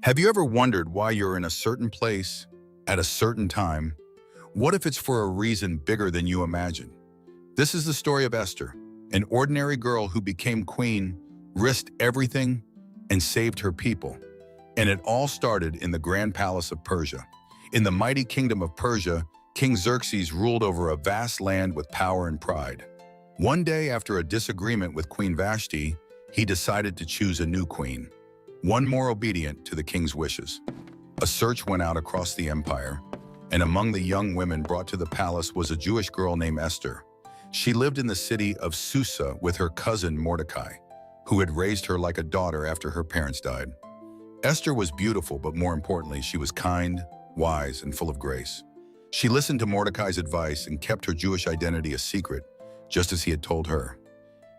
Have you ever wondered why you're in a certain place at a certain time? What if it's for a reason bigger than you imagine? This is the story of Esther, an ordinary girl who became queen, risked everything, and saved her people. And it all started in the grand palace of Persia. In the mighty kingdom of Persia, King Xerxes ruled over a vast land with power and pride. One day, after a disagreement with Queen Vashti, he decided to choose a new queen, one more obedient to the king's wishes. A search went out across the empire, and among the young women brought to the palace was a Jewish girl named Esther. She lived in the city of Susa with her cousin Mordecai, who had raised her like a daughter after her parents died. Esther was beautiful, but more importantly, she was kind, wise, and full of grace. She listened to Mordecai's advice and kept her Jewish identity a secret, just as he had told her.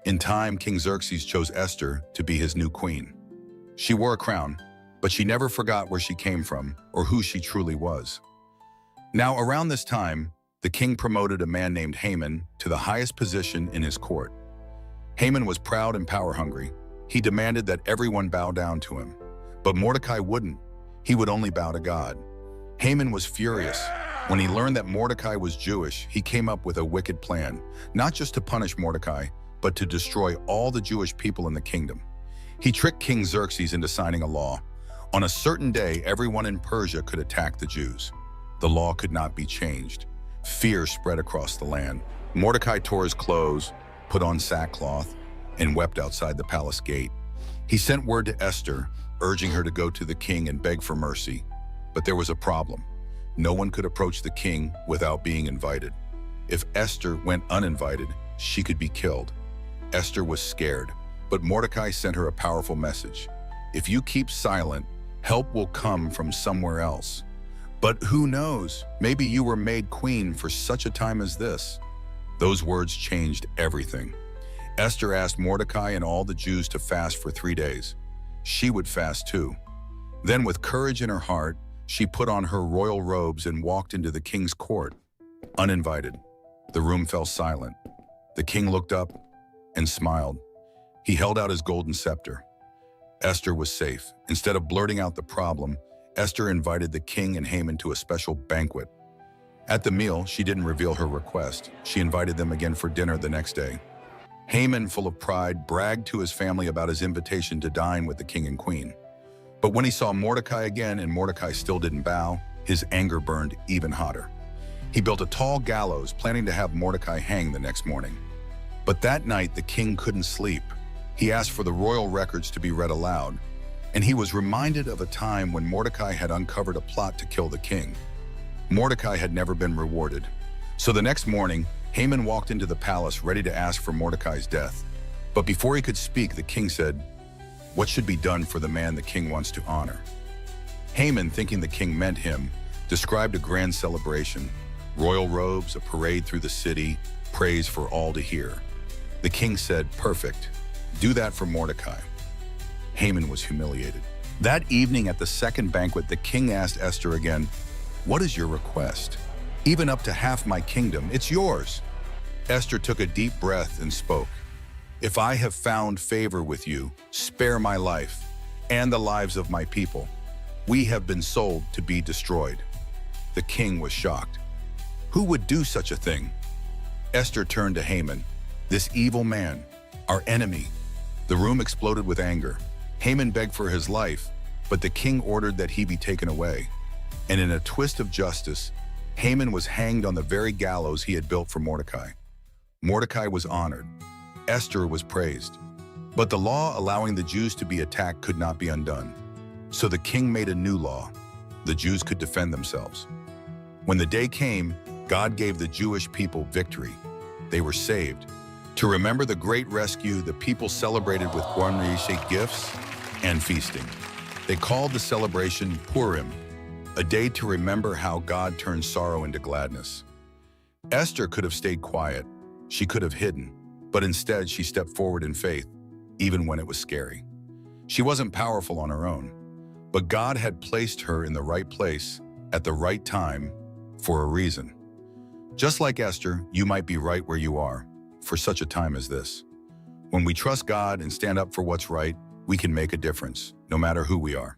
In time, King Xerxes chose Esther to be his new queen. She wore a crown, but she never forgot where she came from or who she truly was. Now, around this time, the king promoted a man named Haman to the highest position in his court. Haman was proud and power-hungry. He demanded that everyone bow down to him. But Mordecai wouldn't. He would only bow to God. Haman was furious. When he learned that Mordecai was Jewish, he came up with a wicked plan, not just to punish Mordecai, but to destroy all the Jewish people in the kingdom. He tricked King Xerxes into signing a law. On a certain day, everyone in Persia could attack the Jews. The law could not be changed. Fear spread across the land. Mordecai tore his clothes, put on sackcloth, and wept outside the palace gate. He sent word to Esther, urging her to go to the king and beg for mercy. But there was a problem. No one could approach the king without being invited. If Esther went uninvited, she could be killed. Esther was scared, but Mordecai sent her a powerful message. If you keep silent, help will come from somewhere else. But who knows? Maybe you were made queen for such a time as this. Those words changed everything. Esther asked Mordecai and all the Jews to fast for 3 days. She would fast too. Then, with courage in her heart, she put on her royal robes and walked into the king's court, uninvited. The room fell silent. The king looked up and smiled. He held out his golden scepter. Esther was safe. Instead of blurting out the problem, Esther invited the king and Haman to a special banquet. At the meal, she didn't reveal her request. She invited them again for dinner the next day. Haman, full of pride, bragged to his family about his invitation to dine with the king and queen. But when he saw Mordecai again and Mordecai still didn't bow, his anger burned even hotter. He built a tall gallows, planning to have Mordecai hang the next morning. But that night, the king couldn't sleep. He asked for the royal records to be read aloud, and he was reminded of a time when Mordecai had uncovered a plot to kill the king. Mordecai had never been rewarded. So the next morning, Haman walked into the palace ready to ask for Mordecai's death. But before he could speak, the king said, "What should be done for the man the king wants to honor?" Haman, thinking the king meant him, described a grand celebration, royal robes, a parade through the city, praise for all to hear. The king said, "Perfect. Do that for Mordecai." Haman was humiliated. That evening at the second banquet, the king asked Esther again, "What is your request? Even up to half my kingdom, it's yours." Esther took a deep breath and spoke, "If I have found favor with you, spare my life and the lives of my people. We have been sold to be destroyed." The king was shocked. Who would do such a thing? Esther turned to Haman, "This evil man, our enemy." The room exploded with anger. Haman begged for his life, but the king ordered that he be taken away. And in a twist of justice, Haman was hanged on the very gallows he had built for Mordecai. Mordecai was honored. Esther was praised. But the law allowing the Jews to be attacked could not be undone. So the king made a new law. The Jews could defend themselves. When the day came, God gave the Jewish people victory. They were saved. To remember the great rescue, the people celebrated with gourmet gifts and feasting. They called the celebration Purim, a day to remember how God turned sorrow into gladness. Esther could have stayed quiet. She could have hidden. But instead, she stepped forward in faith, even when it was scary. She wasn't powerful on her own, but God had placed her in the right place at the right time for a reason. Just like Esther, you might be right where you are for such a time as this. When we trust God and stand up for what's right, we can make a difference, no matter who we are.